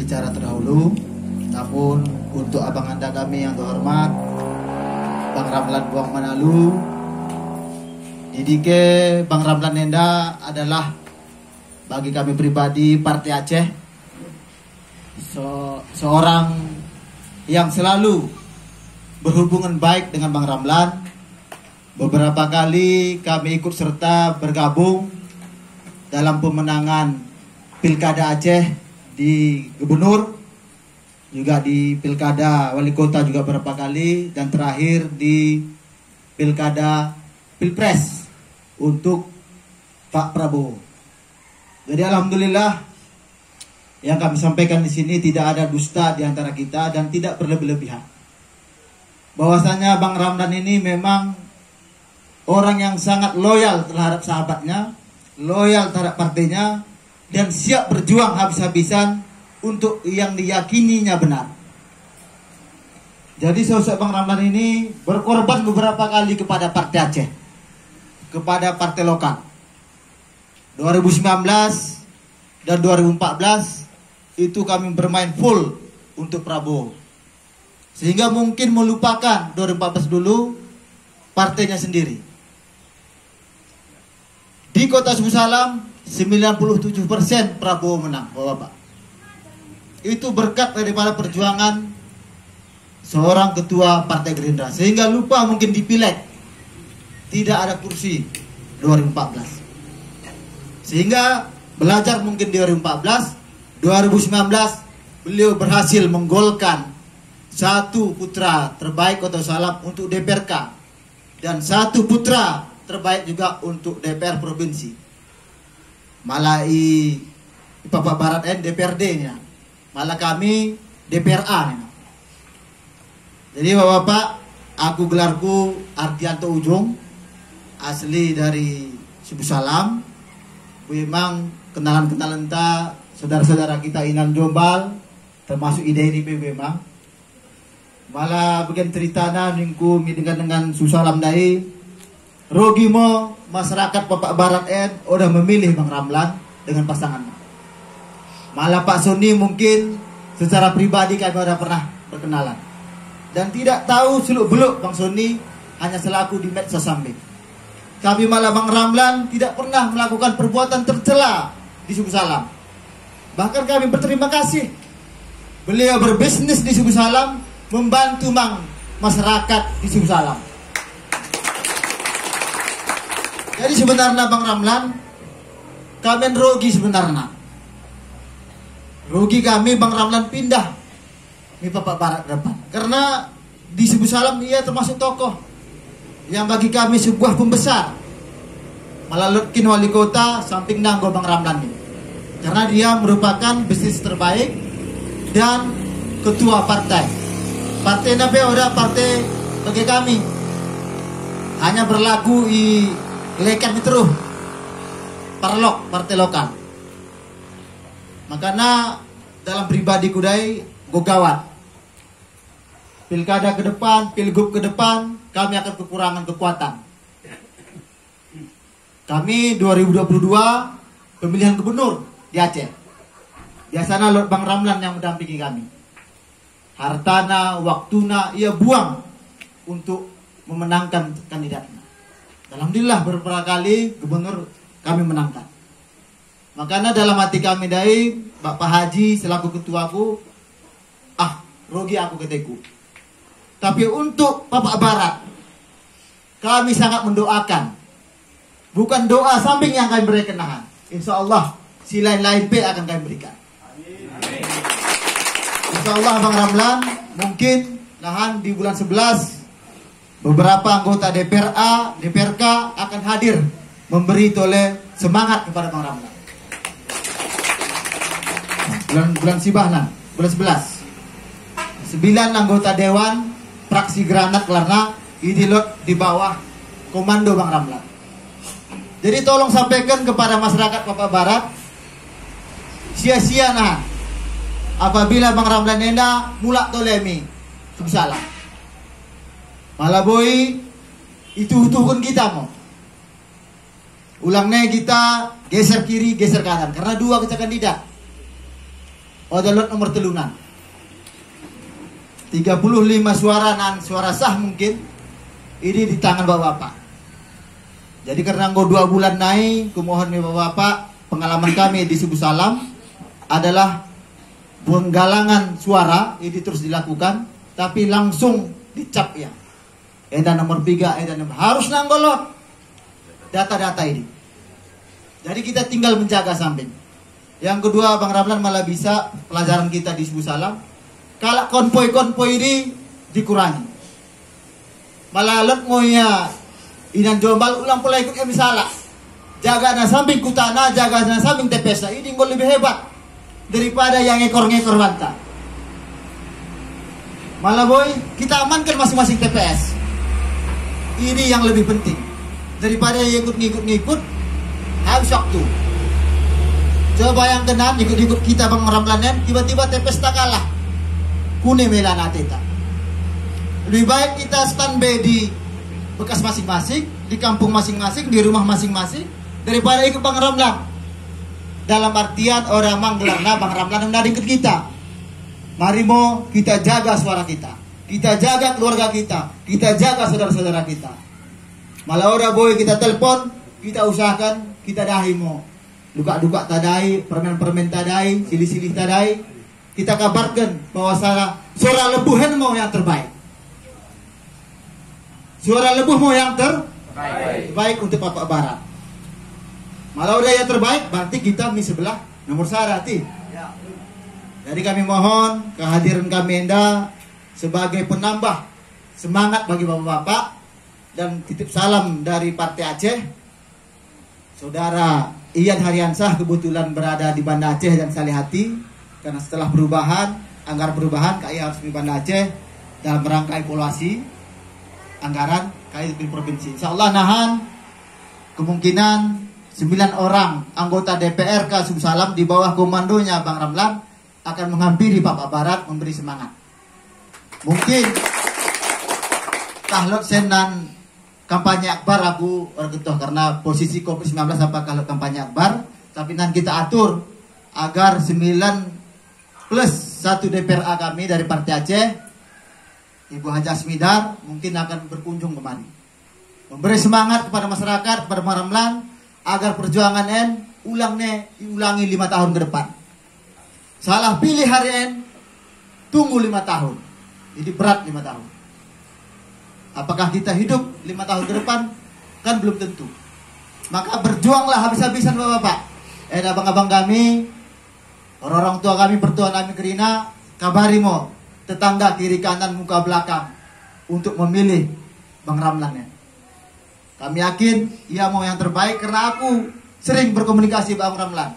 bicara terdahulu. Namun untuk abang anda kami yang terhormat, Bang Ramlan Buang Manalu, Didike Bang Ramlan Nenda adalah bagi kami pribadi Partai Aceh seorang yang selalu berhubungan baik dengan Bang Ramlan. Beberapa kali kami ikut serta bergabung dalam pemenangan Pilkada Aceh di Gubernur, juga di Pilkada Wali Kota juga beberapa kali, dan terakhir di Pilkada Pilpres untuk Pak Prabowo. Jadi alhamdulillah yang kami sampaikan di sini tidak ada dusta di antara kita dan tidak berlebih-lebihan. Bahwasanya Bang Ramlan ini memang orang yang sangat loyal terhadap sahabatnya, loyal terhadap partainya, dan siap berjuang habis-habisan untuk yang diyakininya benar. Jadi sosok Bang Ramlan ini berkorban beberapa kali kepada Partai Aceh, kepada partai lokal. 2019 dan 2014 itu kami bermain full untuk Prabowo. Sehingga mungkin melupakan 2014 dulu partainya sendiri. Di Kota Suku Salam 97% Prabowo menang, Bapak. Itu berkat daripada perjuangan seorang ketua Partai Gerindra, sehingga lupa mungkin di pileg tidak ada kursi 2014. Sehingga belajar mungkin di 2014, 2019 beliau berhasil menggolkan satu putra terbaik Kota Salam untuk DPRK dan satu putra terbaik juga untuk DPR provinsi. Malah Bapak Barat DPRD-nya, malah kami DPRA. Jadi Bapak, aku gelarku Ardianto Ujung, asli dari Suku Salam. Memang kenalan-kenalan saudara-saudara kita Inan Jombal, termasuk ide ini memang. Malah bagian ceritanya ningku dengan Susalam dai. Rogimo masyarakat Bapak Barat udah memilih Bang Ramlan dengan pasangannya. Malah Pak Soni mungkin secara pribadi kami udah pernah berkenalan. Dan tidak tahu seluk-beluk Bang Soni, hanya selaku di medsos samping. Tapi malah Bang Ramlan tidak pernah melakukan perbuatan tercela di Suku Salam. Bahkan kami berterima kasih. Beliau berbisnis di Suku Salam, membantu masyarakat di Suku Salam. Jadi sebenarnya Bang Ramlan, kami rugi sebenarnya. Rugi kami Bang Ramlan pindah di Bapak Barat depan. Karena di Suku Salam dia termasuk tokoh yang bagi kami sebuah pembesar. Malah Lutkin Wali Kota samping nanggo Bang Ramlan ini. Karena dia merupakan bisnis terbaik dan ketua partai. Partai nabe udah partai bagi kami. Hanya berlaku lekan terus parlok partai lokal. Makanya dalam pribadi kudai gawat. Pilkada ke depan, pilgub ke depan, kami akan kekurangan kekuatan. Kami 2022 pemilihan gubernur di Aceh. Biasanya Lord Bang Ramlan yang mendampingi kami. Hartana, waktuna, ia buang untuk memenangkan kandidatnya. Alhamdulillah beberapa kali gubernur kami menangkan. Makanya dalam hati kami dari Bapak Haji selaku ketuaku, rugi aku keteku. Tapi untuk Bapak Barat, kami sangat mendoakan. Bukan doa samping yang kami berikan. Insya Allah si lain-lain akan kami berikan. Insya Allah Bang Ramlan mungkin di bulan 11 beberapa anggota DPRA, DPRK akan hadir memberi toleh semangat kepada Bang Ramlan. Bulan Sibahna, bulan 11. 9 anggota Dewan fraksi Granat karena idilot di bawah komando Bang Ramlan. Jadi tolong sampaikan kepada masyarakat Bapak Barat, sia-sia apabila Bang Ramlan Nenda mulak tolemi Suku Salam. Malah boy itu utuhkan kita mau. Ulangnya kita geser kiri, geser kanan karena dua kandidat. Odolot nomor telunan 35 suara nan suara sah mungkin ini di tangan bapak-bapak. Jadi karena engkau 2 bulan naik, kumohon bapak-bapak, pengalaman kami di Subuh Salam adalah penggalangan suara ini terus dilakukan, tapi langsung dicap ya. Edan nomor 3, edan nomor harus nanggolot data-data ini. Jadi kita tinggal menjaga samping. Yang kedua, Bang Ramlan malah bisa pelajaran kita di Subuh Salam, kalau konvoy-konvoy ini dikurangi. Malah lot ngoya inan jombal ulang pula ikut salah. Jaga na samping kutana, jaga na samping TPS. Ini lebih hebat daripada yang ekor-ngekor banta. Malah boy, kita amankan masing-masing TPS. Ini yang lebih penting daripada yang ikut-ngikut habis waktu. Coba bayangkan ikut-ikut kita Bang Ramlanen, tiba-tiba TPS tak kalah. Kune melana teta. Lebih baik kita standby di bekas masing-masing, di kampung masing-masing, di rumah masing-masing, daripada ikut Bang Ramlan. Dalam artian orang manggelarna Bang Ramlan yang ikut kita. Mari mo kita jaga suara kita, kita jaga keluarga kita jaga saudara-saudara kita. Malah orang boy kita telepon, kita usahakan kita dahi mo. Duka-duka tadai, permen-permen tadai, silih-silih tadai. Kita kabarkan bahwa suara lebuhan mau yang terbaik. Suara lebuh mau yang terbaik untuk Bapak Barat. Malah udah yang terbaik, berarti kita di sebelah nomor sarati. Jadi kami mohon kehadiran kami Enda sebagai penambah semangat bagi Bapak-Bapak dan titip salam dari Partai Aceh. Saudara Ian Haryansah kebetulan berada di Banda Aceh dan Salihati karena setelah perubahan, anggaran perubahan KAI harus di Banda Aceh dalam rangka evaluasi anggaran KAI di provinsi. Insya Allah nahan kemungkinan 9 orang anggota DPR K Subuh Salam di bawah komandonya Bang Ramlan akan menghampiri Bapak Barat memberi semangat. Mungkin tahlot senan kampanye akbar aku orgetuh karena posisi COVID-19 apa kalau kampanye akbar, tapi nanti kita atur agar 9 plus 1 DPRA kami dari Partai Aceh, Ibu Haja Smidar mungkin akan berkunjung kemari, memberi semangat kepada masyarakat, kepada Bang Ramlan agar perjuangan diulangi 5 tahun ke depan. Salah pilih hari tunggu 5 tahun. Jadi berat 5 tahun. Apakah kita hidup 5 tahun ke depan? Kan belum tentu. Maka berjuanglah habis-habisan Bapak-bapak. Abang-abang kami, orang-orang tua kami, pertua kami Kerina, kabari mo tetangga kiri kanan muka belakang untuk memilih Bang Ramlan ya. Kami yakin ia mau yang terbaik karena aku sering berkomunikasi Bang Ramlan.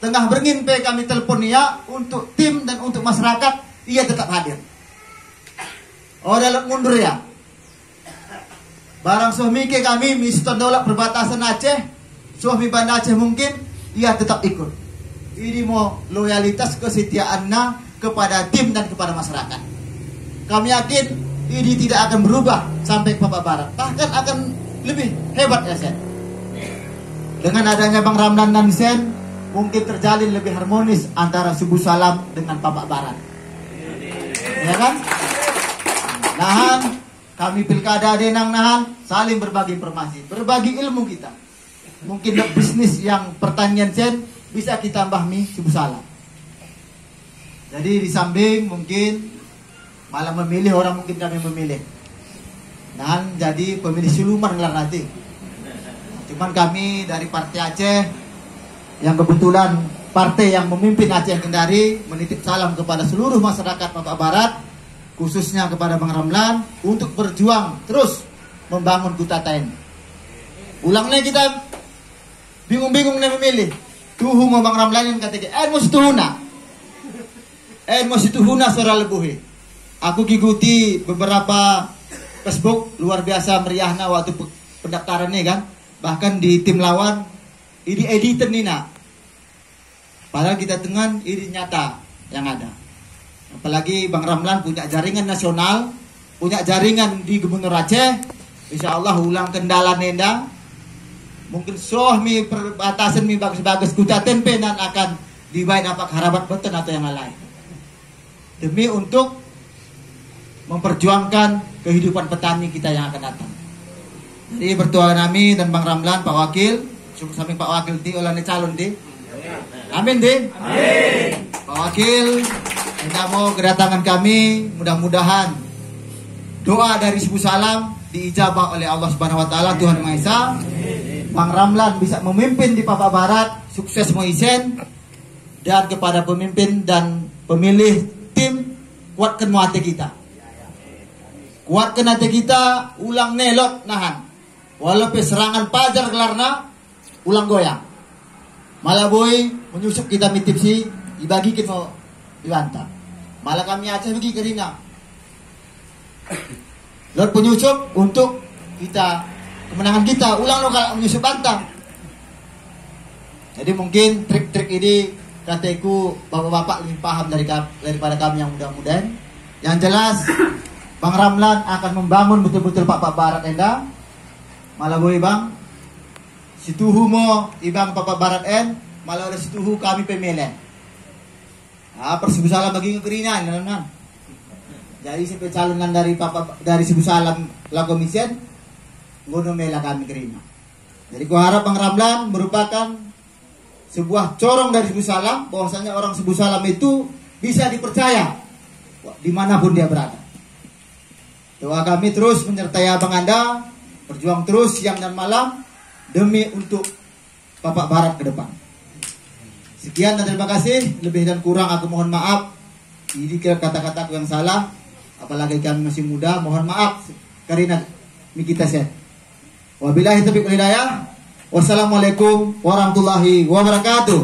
Tengah berngimpe kami telepon ia untuk tim dan untuk masyarakat, ia tetap hadir. Oh dalam mundur ya. Barang suami ke kami miston dolak perbatasan Aceh, suami Banda Aceh mungkin ia tetap ikut. Ini mau loyalitas kesetiaannya kepada tim dan kepada masyarakat. Kami yakin ini tidak akan berubah sampai ke Bapak Barat, bahkan akan lebih hebat ya Sen. Dengan adanya Bang Ramlan dan Sen, mungkin terjalin lebih harmonis antara Subuh Salam dengan Bapak Barat. Ya kan? Nahan, kami pilkada denang nahan, saling berbagi informasi, berbagi ilmu kita. Mungkin bisnis yang pertanian Sen bisa kita tambah Subuh Salam. Jadi di samping mungkin malah memilih orang mungkin kami memilih. Dan jadi pemilih siluman ngelar nanti. Cuman kami dari Partai Aceh yang kebetulan partai yang memimpin Aceh Kendari menitip salam kepada seluruh masyarakat Bapak Barat, khususnya kepada Bang Ramlan untuk berjuang terus membangun Kutatain. Ulangnya kita bingung-bingung nih memilih. Tuhu mau Bang Ramlan yang kata mesti tuhuna. Mesti tuhuna suara lebuhi. Aku ikuti beberapa Facebook luar biasa meriahnya waktu pendaftaran nih kan. Bahkan di tim lawan ini editan nih nak. Padahal kita dengan ini nyata yang ada. Apalagi Bang Ramlan punya jaringan nasional, punya jaringan di Gubernur Aceh. Insya Allah ulang kendala nenda. Mungkin soh mi perbatasan mi bagus-bagus kuda tempe dan akan di baik dapat harapan beten atau yang lain. Demi untuk memperjuangkan kehidupan petani kita yang akan datang. Jadi berdoa kami dan Bang Ramlan, Pak Wakil, cukup samping Pak Wakil di oleh calon di. Amin di. Amin. Pak Wakil, kita mau kedatangan kami, mudah-mudahan doa dari Sibu Salam diijabah oleh Allah Subhanahu wa taala Tuhan Yang Maha Esa. Bang Ramlan bisa memimpin di Papua Barat, sukses Moisen, dan kepada pemimpin dan pemilih tim, kuatkan hati kita. Kuatkan hati kita, ulang nelot nahan. Walaupun serangan pajar gelarna, ulang goyang. Malah boy menyusup kita mitip si, dibagi kita mau dibantah. Malah kami aja bagi kerina. Lord penyusup untuk kita kemenangan kita, ulang lo kalau menyusup bantang. Jadi mungkin trik-trik ini kataku bapak-bapak lebih paham daripada kami yang muda-muda. Yang jelas Bang Ramlan akan membangun betul-betul Papua Barat enda. Malah boleh bang, situhu mo ibang Papua Barat en, malah ada situhu kami pemilihan. Persibu Salam bagi ngekerinan, teman-teman. Jadi si pencalonan dari Sibu Salam lagu misen, ngono mela kami kerina. Jadi ku harap Bang Ramlan merupakan sebuah corong dari Sibu Salam, bahwasanya orang Sibu Salam itu bisa dipercaya dimanapun dia berada. Doa kami terus menyertai abang Anda, berjuang terus siang dan malam demi untuk Papua Barat ke depan. Sekian dan terima kasih. Lebih dan kurang aku mohon maaf. Ini kata-kataku yang salah. Apalagi kami masih muda, mohon maaf karena kita set. Wabillahi taufiq wal hidayah. Wassalamualaikum warahmatullahi wabarakatuh.